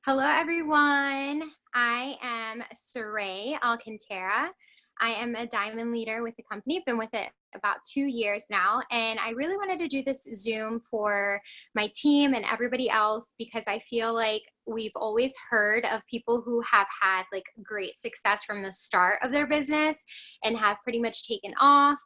Hello, everyone. I am Sara Alcantara. I am a diamond leader with the company. I've been with it about 2 years now, and I really wanted to do this Zoom for my team and everybody else because I feel like we've always heard of people who have had like great success from the start of their business and have pretty much taken off.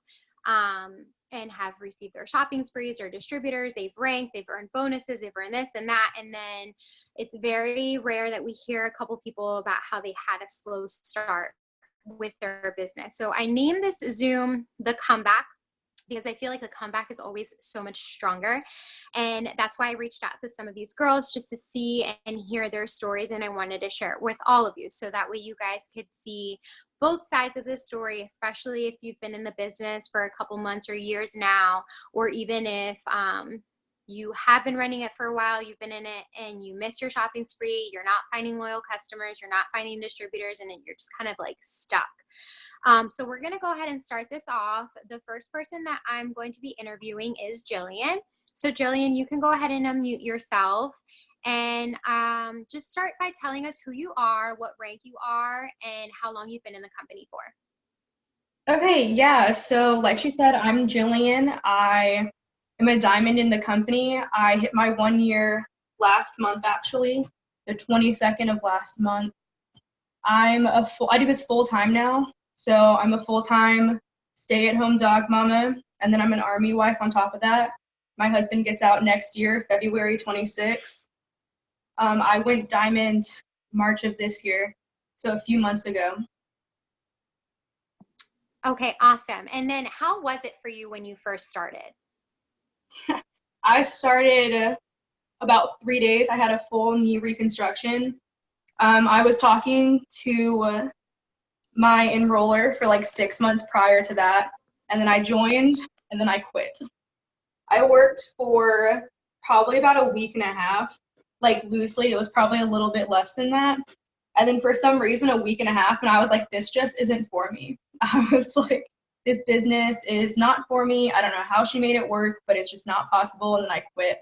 And have received their shopping sprees or distributors. They've ranked, they've earned bonuses, they've earned this and that, and then it's very rare that we hear a couple people about how they had a slow start with their business. So I named this Zoom the comeback because I feel like the comeback is always so much stronger. And that's why I reached out to some of these girls just to see and hear their stories. And I wanted to share it with all of you. So that way you guys could see both sides of the story, especially if you've been in the business for a couple months or years now, or even if you have been running it for a while, you've been in it and you miss your shopping spree, you're not finding loyal customers, you're not finding distributors, and you're just kind of like stuck. So we're going to go ahead and start this off. The first person that I'm going to be interviewing is Jillian. So Jillian, you can go ahead and unmute yourself and just start by telling us who you are, what rank you are, and how long you've been in the company for. Okay, yeah. So, like she said, I'm Jillian. I am a diamond in the company. I hit my 1 year last month, actually, the 22nd of last month. I do this full time now. So, I'm a full time stay at home dog mama, and then I'm an army wife on top of that. My husband gets out next year, February 26th. I went diamond March of this year, so a few months ago. Okay, awesome. And then how was it for you when you first started? I started about 3 days. I had a full knee reconstruction. I was talking to my enroller for like 6 months prior to that, and then I joined, and then I quit. I worked for probably about a week and a half, like loosely. It was probably a little bit less than that. And then for some reason, a week and a half, and I was like, this just isn't for me. I was like, this business is not for me. I don't know how she made it work, but it's just not possible. And then I quit.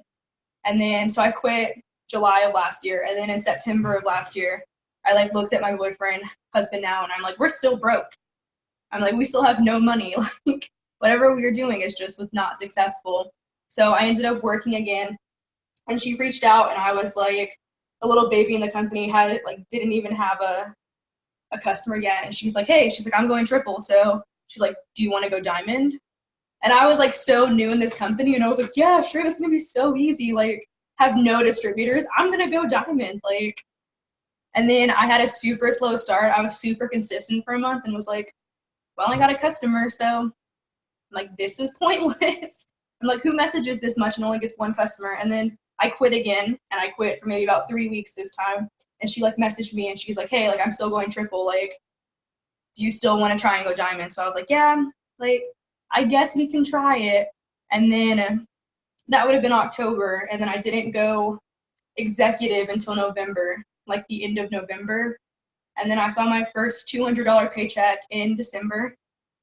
And then, so I quit July of last year. And then in September of last year, I like looked at my boyfriend, husband now, and I'm like, we're still broke. I'm like, we still have no money. Like, whatever we were doing is just was not successful. So I ended up working again. And she reached out, and I was like a little baby in the company, had like didn't even have a customer yet. And she's like, hey, she's like, I'm going triple. So she's like, do you want to go diamond? And I was like so new in this company, and I was like, yeah, sure, that's gonna be so easy. Like, have no distributors. I'm gonna go diamond. Like, and then I had a super slow start. I was super consistent for a month and was like, well, I got a customer, so I'm like, this is pointless. I'm like, who messages this much and only gets one customer? And then I quit again, and I quit for maybe about 3 weeks this time. And she like messaged me, and she's like, hey, like I'm still going triple. Like, do you still want to try and go diamond? So I was like, yeah, like I guess we can try it. And then that would have been October, and then I didn't go executive until November, like the end of November. And then I saw my first $200 paycheck in December.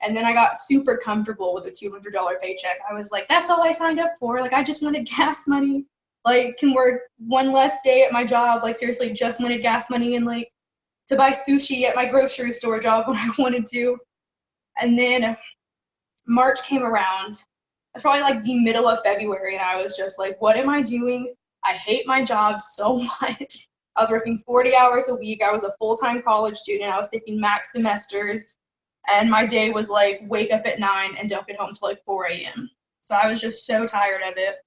And then I got super comfortable with a $200 paycheck. I was like, that's all I signed up for. Like, I just wanted gas money. Like, can work one less day at my job. Like, seriously, just wanted gas money and like to buy sushi at my grocery store job when I wanted to. And then March came around. It's probably like the middle of February, and I was just like, what am I doing? I hate my job so much. I was working 40 hours a week. I was a full-time college student. I was taking max semesters, and my day was like wake up at 9 and don't get home till like 4 a.m. So I was just so tired of it.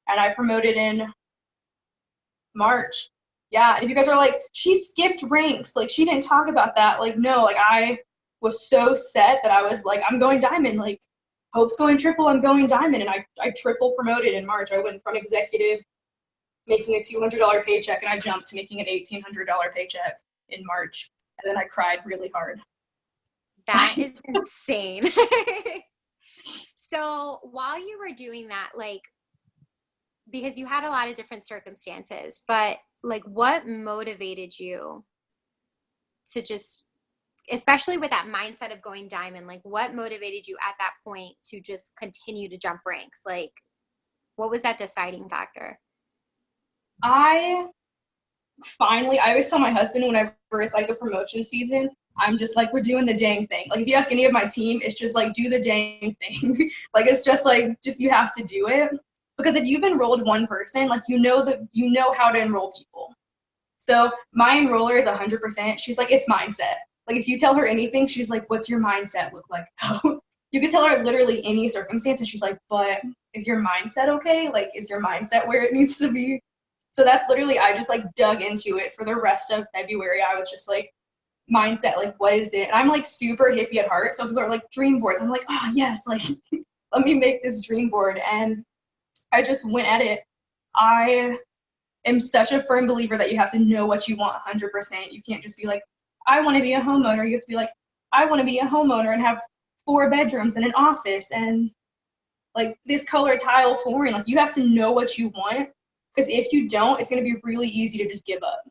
And I promoted in March. Yeah, if you guys are like, she skipped ranks, like she didn't talk about that. Like, no, like I was so set that I was like, I'm going diamond. Like, Hope's going triple, I'm going diamond. And I triple promoted in March. I went from executive making a $200 paycheck, and I jumped to making an $1,800 paycheck in March. And then I cried really hard. That is insane. So while you were doing that, like, because you had a lot of different circumstances, but like, what motivated you to just, especially with that mindset of going diamond, like, what motivated you at that point to just continue to jump ranks? Like, what was that deciding factor? I finally, I always tell my husband whenever it's like a promotion season, I'm just like, we're doing the dang thing. Like if you ask any of my team, it's just like, do the dang thing. Like it's just like, just you have to do it. Because if you've enrolled one person, like you know how to enroll people. So my enroller is 100%. She's like, it's mindset. Like if you tell her anything, she's like, what's your mindset look like? You could tell her literally any circumstance and she's like, but is your mindset okay? Like, is your mindset where it needs to be? So that's literally, I just like dug into it for the rest of February. I was just like, mindset, like what is it? And I'm like super hippie at heart. So people are like dream boards. I'm like, oh yes, like let me make this dream board. And I just went at it. I am such a firm believer that you have to know what you want 100%. You can't just be like, I want to be a homeowner. You have to be like, I want to be a homeowner and have 4 bedrooms and an office and like this color tile flooring. Like you have to know what you want, because if you don't, it's going to be really easy to just give up.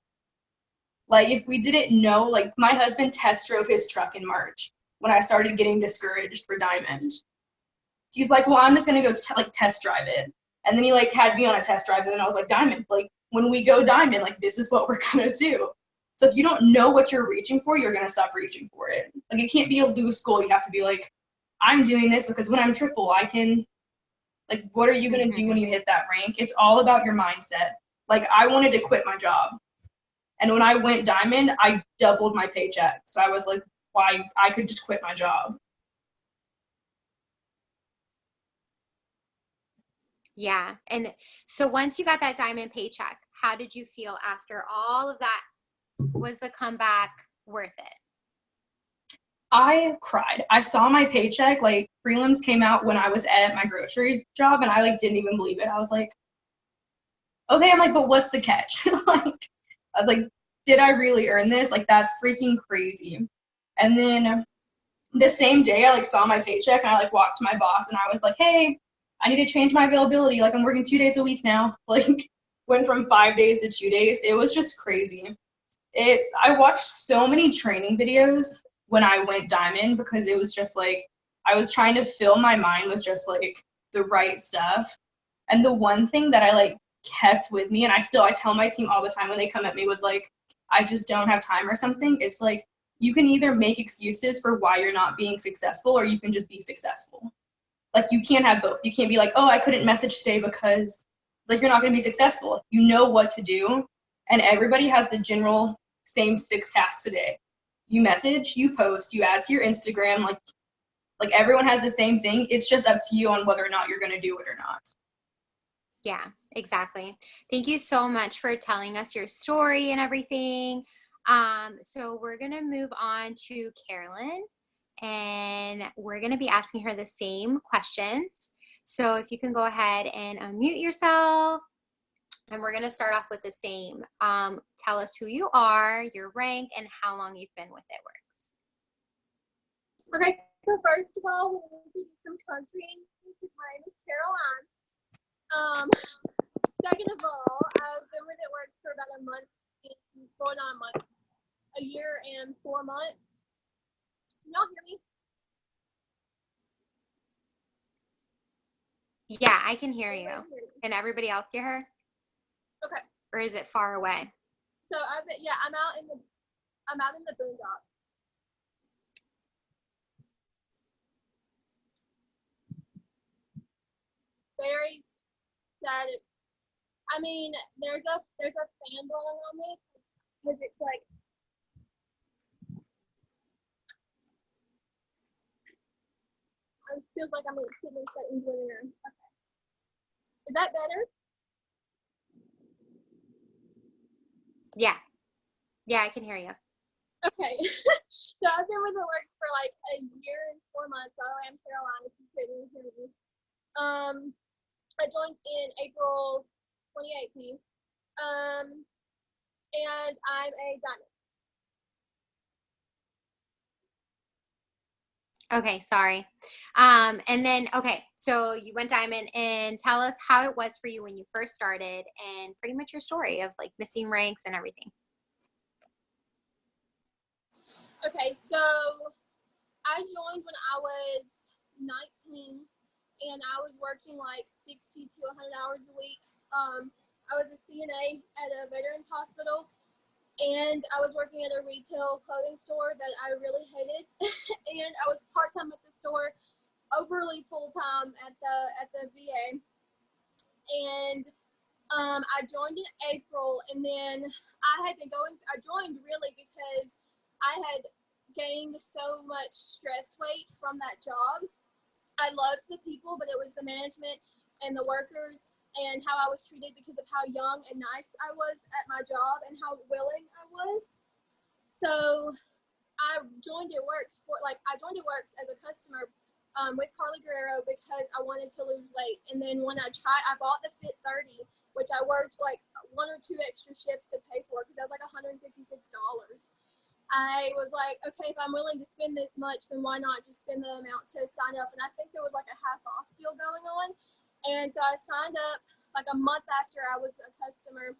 Like if we didn't know, like my husband test drove his truck in March when I started getting discouraged for Diamond. He's like, well, I'm just going to go like test drive it. And then he like had me on a test drive, and then I was like, Diamond, like when we go Diamond, like this is what we're going to do. So if you don't know what you're reaching for, you're going to stop reaching for it. Like it can't be a loose goal. You have to be like, I'm doing this because when I'm triple, I can, like, what are you going to do when you hit that rank? It's all about your mindset. Like I wanted to quit my job. And when I went Diamond, I doubled my paycheck. So I was like, why? I could just quit my job. Yeah. And so once you got that Diamond paycheck, how did you feel after all of that? Was the comeback worth it? I cried. I saw my paycheck, like prelims came out when I was at my grocery job, and I like didn't even believe it. I was like, okay, I'm like, but what's the catch? Like, I was like, did I really earn this? Like, that's freaking crazy. And then the same day I like saw my paycheck and I like walked to my boss and I was like, hey, I need to change my availability. Like I'm working 2 days a week now. Like went from 5 days to 2 days. It was just crazy. I watched so many training videos when I went Diamond because it was just like I was trying to fill my mind with just like the right stuff. And the one thing that I like kept with me, and I tell my team all the time when they come at me with like, I just don't have time or something, it's like you can either make excuses for why you're not being successful or you can just be successful. Like you can't have both. You can't be like, oh, I couldn't message today because like you're not going to be successful. You know what to do, and everybody has the general same 6 tasks a day. You message, you post, you add to your Instagram, like everyone has the same thing. It's just up to you on whether or not you're going to do it or not. Yeah, exactly. Thank you so much for telling us your story and everything. So we're going to move on to Carolyn, and we're going to be asking her the same questions. So if you can go ahead and unmute yourself, and we're going to start off with the same. Tell us who you are, your rank, and how long you've been with It Works. Okay, so first of all, we need to do some country. My name is Carolyn. Second of all, I've been with It Works for about a month, going on a month, a year and 4 months. Can y'all hear me? Yeah, I can hear you. Can everybody else hear her? Okay. Or is it far away? So I'm out in the boondocks. Very sad. I mean, there's a fan blowing on me because it's like it feels like I'm sitting in the living room. Okay. Is that better? Yeah. Yeah, I can hear you. Okay. So I've been with It Works for like a year and 4 months. By the way, I'm Carolyn, if you couldn't hear me. I joined in April 2018. And I'm a diamond. Okay, sorry. And then, okay, so you went Diamond, and tell us how it was for you when you first started and pretty much your story of like missing ranks and everything. Okay, so I joined when I was 19 and I was working like 60 to 100 hours a week. I was a CNA at a veterans hospital, and I was working at a retail clothing store that I really hated, and I was part-time at the store, overly full-time at the VA, and I joined in April, and then I joined really because I had gained so much stress weight from that job. I loved the people, but it was the management and the workers and how I was treated because of how young and nice I was at my job and how willing I was. So I joined It Works as a customer with Carly Guerrero because I wanted to lose weight. And then when I bought the Fit 30, which I worked like 1 or 2 extra shifts to pay for because that was like $156. I was like, okay, if I'm willing to spend this much, then why not just spend the amount to sign up? And I think there was like a half off deal going on. And so I signed up like a month after I was a customer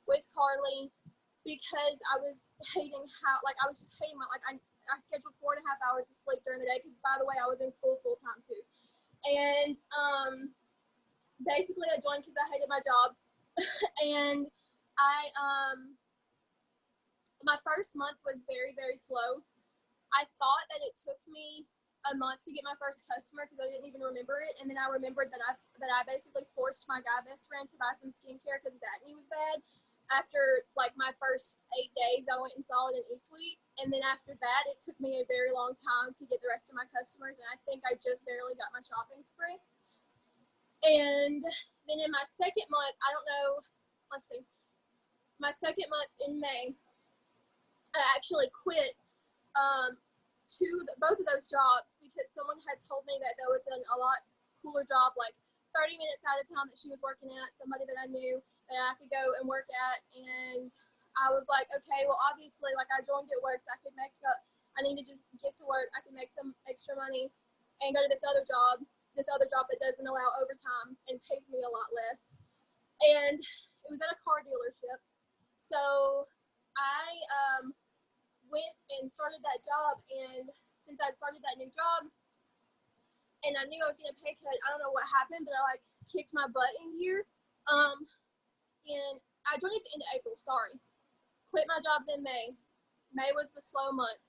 with Carly because I was hating I scheduled 4.5 hours of sleep during the day because, by the way, I was in school full time too. And basically I joined because I hated my jobs. And my first month was very, very slow. I thought that it took me a month to get my first customer because I didn't even remember it. And then I remembered that I basically forced my guy best friend to buy some skincare because his acne was bad. After like my first 8 days, I went and saw it in eSuite. And then after that, it took me a very long time to get the rest of my customers. And I think I just barely got my shopping spree. And then in my second month, my second month in May, I actually quit both of those jobs because someone had told me that there was a lot cooler job, like 30 minutes out of town that she was working at, somebody that I knew that I could go and work at. And I was like, okay, well, obviously, like I joined It Works, I need to just get to work, I can make some extra money and go to this other job that doesn't allow overtime and pays me a lot less. And it was at a car dealership. So I went and started that job, and since I'd started that new job and I knew I was getting a pay cut, I don't know what happened, but I like kicked my butt in here. And I joined at the end of April, quit my jobs in May. May was the slow month.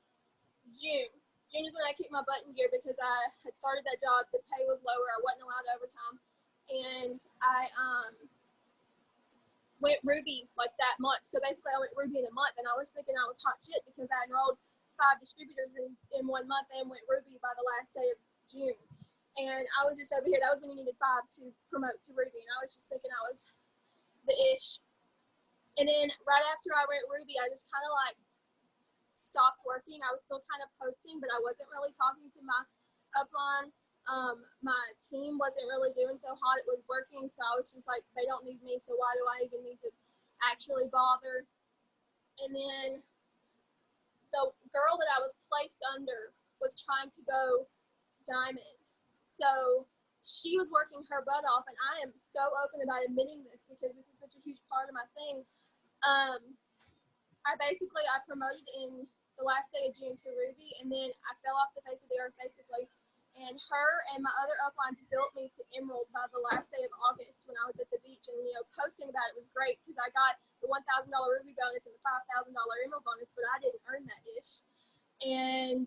June is when I kicked my butt in gear because I had started that job, the pay was lower, I wasn't allowed overtime, and I went Ruby like that month. So basically I went Ruby in a month, and I was thinking I was hot shit because I enrolled 5 distributors in 1 month and went Ruby by the last day of June. And I was just over here, that was when you needed 5 to promote to Ruby, and I was just thinking I was the ish. And then right after I went Ruby, I just kind of like stopped working. I was still kind of posting, but I wasn't really talking to my upline. My team wasn't really doing so hot. It was working, so I was just like, they don't need me, so why do I even need to actually bother? And then the girl that I was placed under was trying to go diamond. So she was working her butt off, and I am so open about admitting this because this is such a huge part of my thing. I promoted in the last day of June to Ruby, and then I fell off the face of the earth basically. And her and my other uplines built me to Emerald by the last day of August when I was at the beach. And, posting about it was great because I got the $1,000 Ruby bonus and the $5,000 Emerald bonus, but I didn't earn that ish. And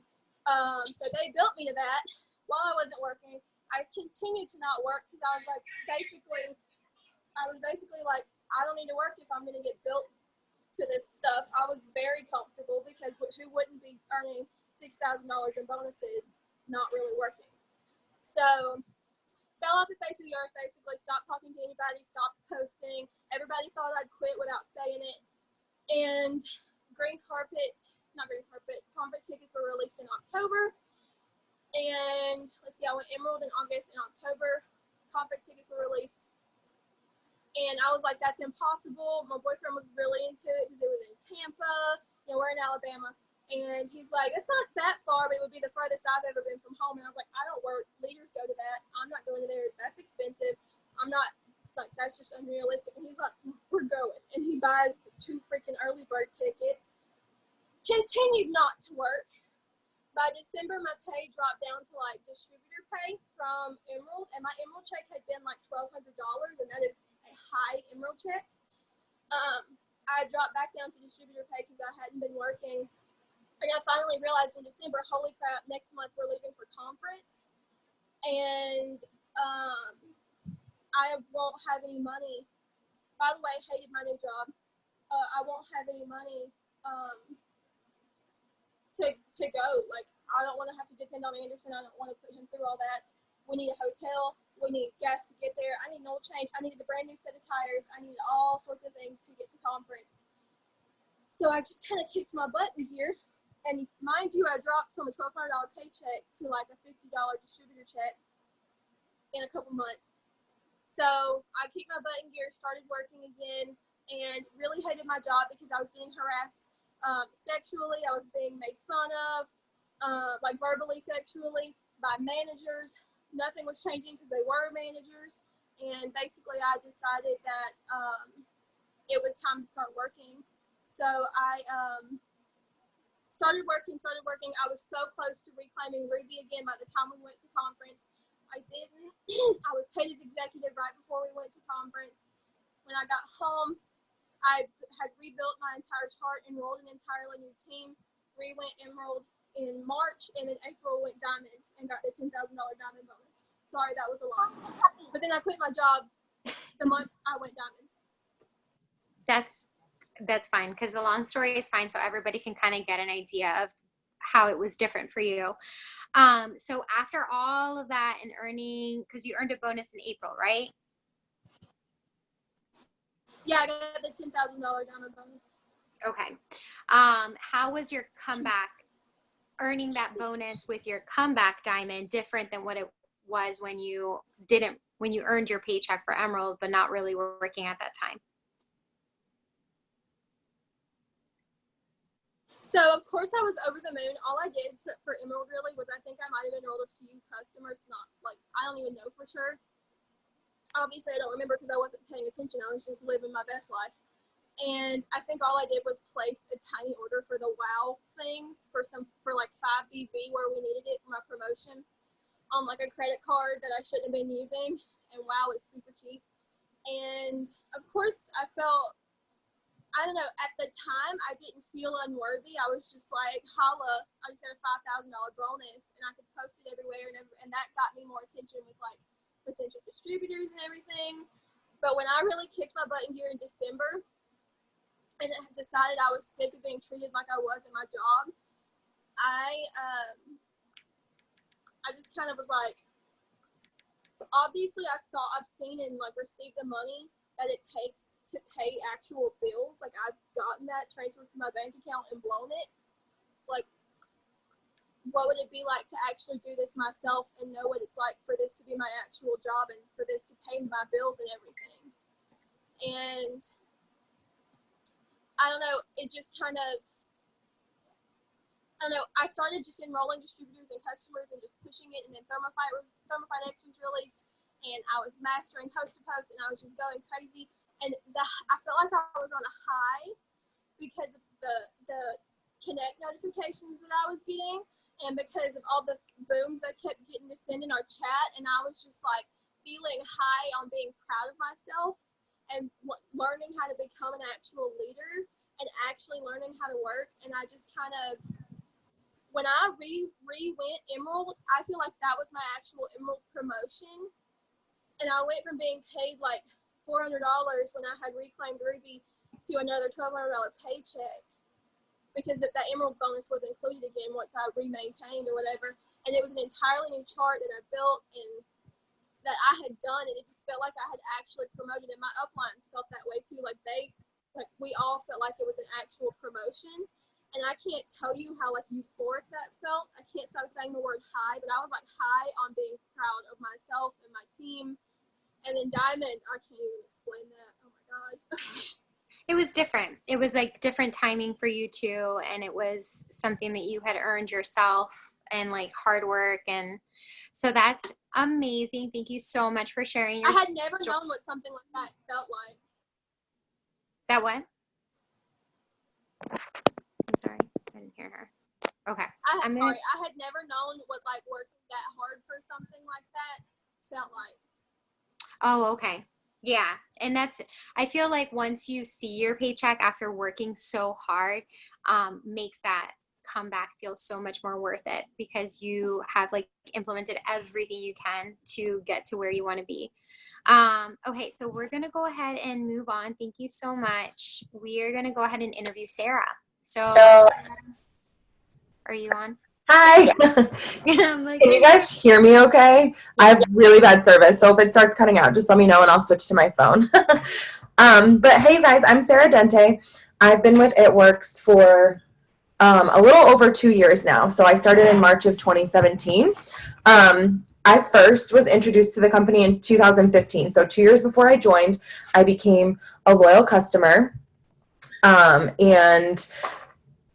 so they built me to that while I wasn't working. I continued to not work because I was basically like, I don't need to work if I'm going to get built to this stuff. I was very comfortable because who wouldn't be earning $6,000 in bonuses not really working? So fell off the face of the earth, basically, stopped talking to anybody, stopped posting. Everybody thought I'd quit without saying it. And conference tickets were released in October. And let's see, I went Emerald in August. In October, conference tickets were released. And I was like, that's impossible. My boyfriend was really into it because it was in Tampa. We're in Alabama. And he's like, it's not that far, but it would be the furthest I've ever been from home. And I was like, I don't work. Leaders go to that. I'm not going to there. That's expensive. I'm not, that's just unrealistic. And he's like, we're going. And he buys 2 freaking early bird tickets. Continued not to work. By December, my pay dropped down to distributor pay from Emerald. And my Emerald check had been $1,200. And that is a high Emerald check. I dropped back down to distributor pay because I hadn't been working. And I finally realized in December, holy crap, next month we're leaving for conference. And I won't have any money. By the way, I hated my new job. I won't have any money to go. Like, I don't want to have to depend on Anderson. I don't want to put him through all that. We need a hotel. We need gas to get there. I need an oil change. I needed a brand new set of tires. I needed all sorts of things to get to conference. So I just kind of kicked my butt in gear. And mind you, I dropped from a $1,200 paycheck to like a $50 distributor check in a couple months. So I kicked my butt in gear, started working again, and really hated my job because I was getting harassed sexually. I was being made fun of, like verbally, sexually, by managers. Nothing was changing because they were managers. And basically I decided that it was time to start working. So I started working. I was so close to reclaiming Ruby again by the time we went to conference. I didn't. I was paid as executive right before we went to conference. When I got home, I had rebuilt my entire chart, enrolled an entirely new team, went Emerald in March, and in April went Diamond and got the $10,000 Diamond bonus. Sorry, that was a lot. But then I quit my job the month I went Diamond. That's fine, because the long story is fine, so everybody can kind of get an idea of how it was different for you. So after all of that and earning, because you earned a bonus in April, right? Yeah, I got the $10,000 Diamond bonus. Okay. How was your comeback, earning that bonus with your comeback Diamond, different than what it was when you earned your paycheck for Emerald, but not really working at that time? So, of course, I was over the moon. All I did for Emerald really was I think I might have enrolled a few customers. Not like, I don't even know for sure. Obviously, I don't remember because I wasn't paying attention. I was just living my best life. And I think all I did was place a tiny order for the WOW things for like 5BB where we needed it for my promotion on like a credit card that I shouldn't have been using. And WOW is super cheap. And, of course, I felt, I don't know, at the time, I didn't feel unworthy. I was just like, holla, I just had a $5,000 bonus, and I could post it everywhere, and that got me more attention with, like, potential distributors and everything. But when I really kicked my butt in gear in December and decided I was sick of being treated like I was in my job, I just kind of was like, obviously I've seen and, like, received the money that it takes to pay actual bills. Like, I've gotten that transferred to my bank account and blown it. Like, what would it be like to actually do this myself and know what it's like for this to be my actual job and for this to pay my bills and everything? And I don't know, it just kind of, I don't know, I started just enrolling distributors and customers and just pushing it, and then Thermophyte X was released, and I was mastering Host to Post, and I was just going crazy. And I felt like I was on a high because of the Connect notifications that I was getting, and because of all the booms I kept getting to send in our chat. And I was just like feeling high on being proud of myself and learning how to become an actual leader and actually learning how to work. And I just kind of, when I went Emerald, I feel like that was my actual Emerald promotion. And I went from being paid like $400 when I had reclaimed Ruby to another $1,200 paycheck because that Emerald bonus was included again once I re-maintained or whatever. And it was an entirely new chart that I built and that I had done, and it just felt like I had actually promoted, and my uplines felt that way too. Like we all felt like it was an actual promotion. And I can't tell you how like euphoric that felt. I can't stop saying the word high, but I was like high on being proud of myself and my team. And then Diamond, I can't even explain that. Oh my God. It was different. It was like different timing for you too. And it was something that you had earned yourself and like hard work. And so that's amazing. Thank you so much for sharing your I had never known what something like that felt like. That what? I'm sorry. I didn't hear her. Okay. I had never known what like working that hard for something like that felt like. Oh, okay. Yeah. And I feel like once you see your paycheck after working so hard, makes that comeback feel so much more worth it because you have like implemented everything you can to get to where you want to be. Okay, so we're gonna go ahead and move on. Thank you so much. We are gonna go ahead and interview Sarah. So, So, are you on? hi. I'm like, Can you guys hear me okay? I have really bad service, so if it starts cutting out, just let me know and I'll switch to my phone. But hey, you guys, I'm Sara Dente. I've been with It Works for a little over 2 years now. So I started in March of 2017. I first was introduced to the company in 2015. So 2 years before I joined, I became a loyal customer and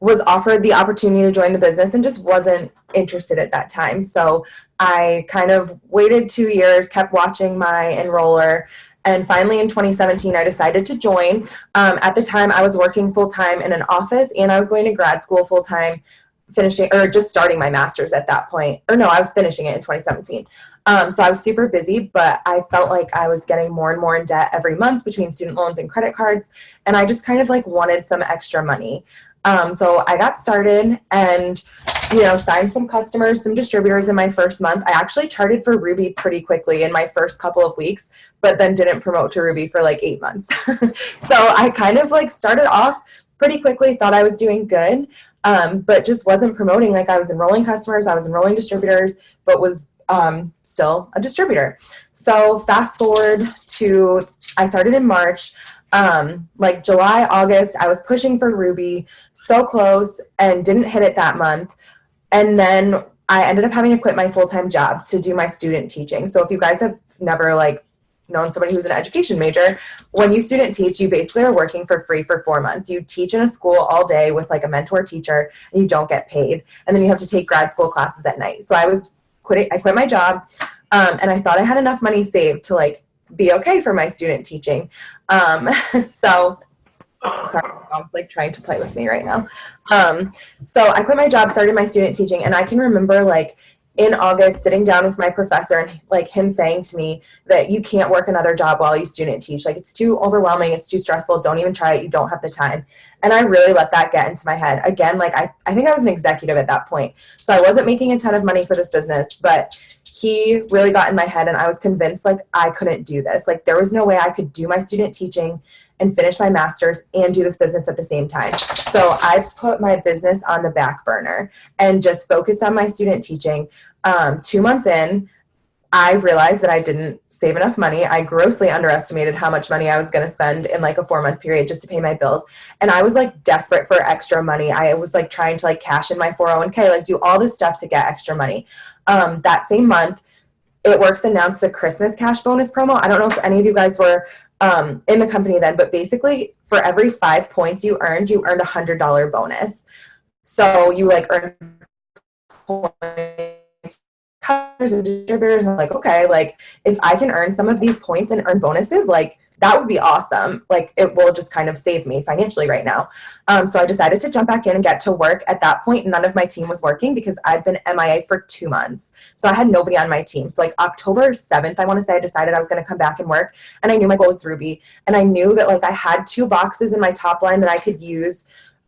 was offered the opportunity to join the business and just wasn't interested at that time. So I kind of waited 2 years, kept watching my enroller, and finally in 2017 I decided to join. At the time I was working full-time in an office and I was going to grad school full-time, finishing or just starting my master's at that point. Or no, I was finishing it in 2017. So I was super busy, but I felt like I was getting more and more in debt every month between student loans and credit cards, and I just kind of like wanted some extra money. So I got started and, signed some customers, some distributors in my first month. I actually charted for Ruby pretty quickly in my first couple of weeks, but then didn't promote to Ruby for like 8 months. So I kind of like started off pretty quickly, thought I was doing good, but just wasn't promoting. Like I was enrolling customers, I was enrolling distributors, but was still a distributor. So fast forward to, I started in March. Like July, August, I was pushing for Ruby, so close, and didn't hit it that month. And then I ended up having to quit my full-time job to do my student teaching. So if you guys have never like known somebody who's an education major, when you student teach, you basically are working for free for 4 months. You teach in a school all day with like a mentor teacher, and you don't get paid. And then you have to take grad school classes at night. So I quit my job, and I thought I had enough money saved to like be okay for my student teaching. So sorry, my mom's like trying to play with me right now. So I quit my job, started my student teaching, and I can remember like in August sitting down with my professor and like him saying to me that you can't work another job while you student teach. Like it's too overwhelming, it's too stressful, don't even try it, you don't have the time. And I really let that get into my head. Again, like I think I was an executive at that point. So I wasn't making a ton of money for this business, but he really got in my head and I was convinced like I couldn't do this. Like there was no way I could do my student teaching and finish my master's and do this business at the same time. So I put my business on the back burner and just focused on my student teaching. 2 months in, I realized that I didn't save enough money. I grossly underestimated how much money I was going to spend in like a 4-month period just to pay my bills. And I was like desperate for extra money. I was like trying to like cash in my 401k, like do all this stuff to get extra money. That same month, It Works announced the Christmas cash bonus promo. I don't know if any of you guys were in the company then, but basically for every 5 points you earned a $100 bonus. So you like earn points, customers and distributors, and like, okay, like if I can earn some of these points and earn bonuses, like that would be awesome. Like it will just kind of save me financially right now. So I decided to jump back in and get to work. At that point, none of my team was working because I'd been MIA for 2 months. So I had nobody on my team. So like October 7th, I want to say, I decided I was going to come back and work. And I knew my goal was Ruby. And I knew that like I had 2 boxes in my top line that I could use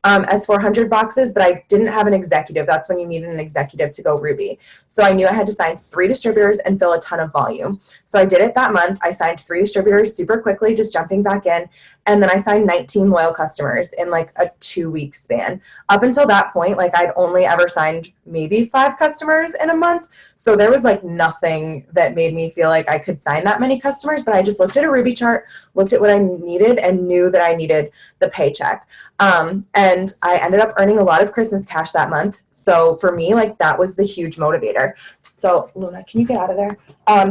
as 400 boxes, but I didn't have an executive. That's when you needed an executive to go Ruby. So I knew I had to sign 3 distributors and fill a ton of volume. So I did it that month. I signed 3 distributors super quickly, just jumping back in. And then I signed 19 loyal customers in like a 2-week span. Up until that point, like I'd only ever signed maybe 5 customers in a month. So there was like nothing that made me feel like I could sign that many customers, but I just looked at a Ruby chart, looked at what I needed, and knew that I needed the paycheck. And I ended up earning a lot of Christmas cash that month. So for me, like that was the huge motivator. So Luna, can you get out of there?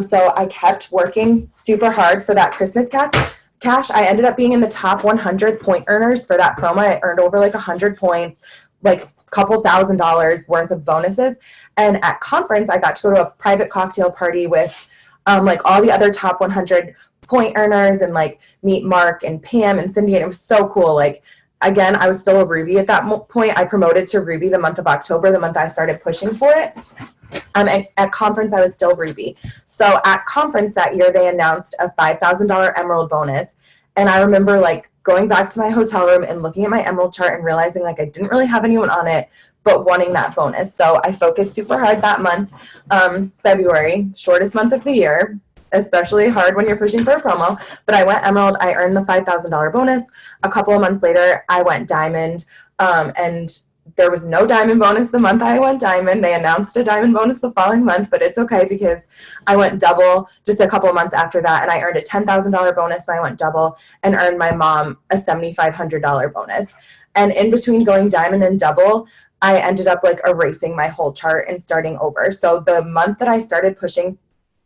So I kept working super hard for that Christmas cash. I ended up being in the top 100 point earners for that promo. I earned over like 100 points, like a couple $1,000s worth of bonuses. And at conference, I got to go to a private cocktail party with like all the other top 100 point earners and like meet Mark and Pam and Cindy. And it was so cool. Like, again, I was still a Ruby at that point. I promoted to Ruby the month of October, the month I started pushing for it. At conference, I was still Ruby. So at conference that year, they announced a $5,000 Emerald bonus. And I remember like going back to my hotel room and looking at my Emerald chart and realizing like I didn't really have anyone on it, but wanting that bonus. So I focused super hard that month. February, shortest month of the year, especially hard when you're pushing for a promo. But I went Emerald. I earned the $5,000 bonus. A couple of months later, I went Diamond. And there was no diamond bonus the month I went diamond. They announced a diamond bonus the following month, but it's okay because I went double just a couple of months after that, and I earned a $10,000 bonus when I went double and earned my mom a $7,500 bonus. And in between going diamond and double, I ended up like erasing my whole chart and starting over. So the month that I started pushing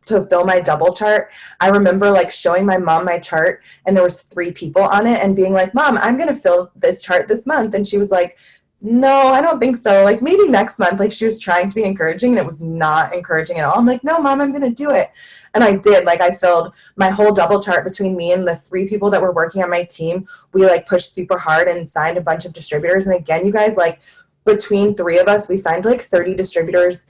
to fill my double chart, I remember like showing my mom my chart and there was 3 people on it and being like, Mom, I'm going to fill this chart this month. And she was like, no, I don't think so. Like maybe next month. Like she was trying to be encouraging and it was not encouraging at all. I'm like, no, Mom, I'm going to do it. And I did. Like I filled my whole double chart between me and the 3 people that were working on my team. We like pushed super hard and signed a bunch of distributors. And again, you guys, like between 3 of us, we signed like 30 distributors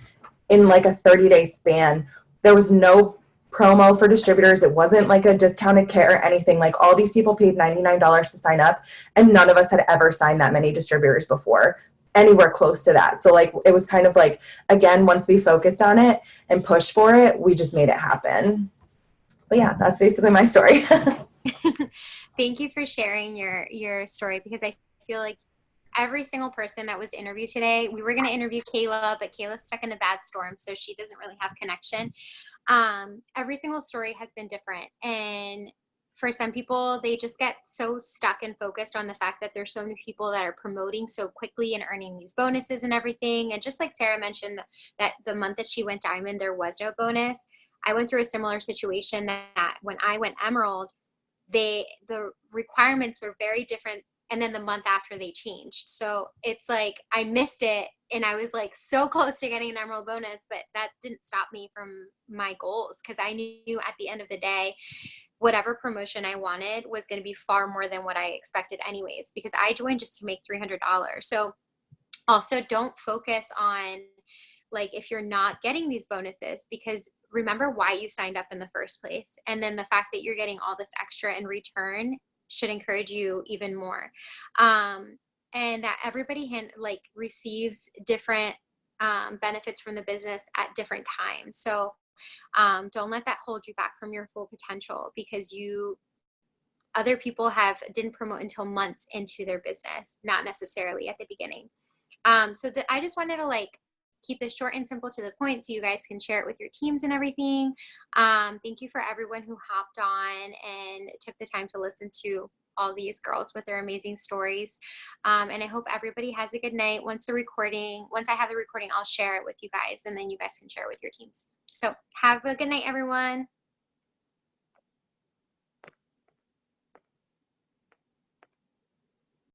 in like a 30-day span. There was no promo for distributors. It wasn't like a discounted kit or anything. Like all these people paid $99 to sign up, and none of us had ever signed that many distributors before, anywhere close to that. So like it was kind of like, again, once we focused on it and pushed for it, we just made it happen. But yeah, that's basically my story. Thank you for sharing your story, because I feel like every single person that was interviewed today, we were going to interview Kayla, but Kayla's stuck in a bad storm, so she doesn't really have connection. Every single story has been different. And for some people, they just get so stuck and focused on the fact that there's so many people that are promoting so quickly and earning these bonuses and everything. And just like Sara mentioned, that the month that she went diamond, there was no bonus. I went through a similar situation that when I went emerald, the requirements were very different, and then the month after they changed. So it's like I missed it, and I was like so close to getting an emerald bonus, but that didn't stop me from my goals, because I knew at the end of the day whatever promotion I wanted was going to be far more than what I expected anyways, because I joined just to make $300. So also don't focus on like if you're not getting these bonuses, because remember why you signed up in the first place. And then the fact that you're getting all this extra in return should encourage you even more. And that everybody receives different benefits from the business at different times. So don't let that hold you back from your full potential, because other people didn't promote until months into their business, not necessarily at the beginning. So that I just wanted to keep this short and simple to the point so you guys can share it with your teams and everything. Thank you for everyone who hopped on and took the time to listen to all these girls with their amazing stories. And I hope everybody has a good night. Once I have the recording, I'll share it with you guys, and then you guys can share it with your teams. So have a good night, everyone.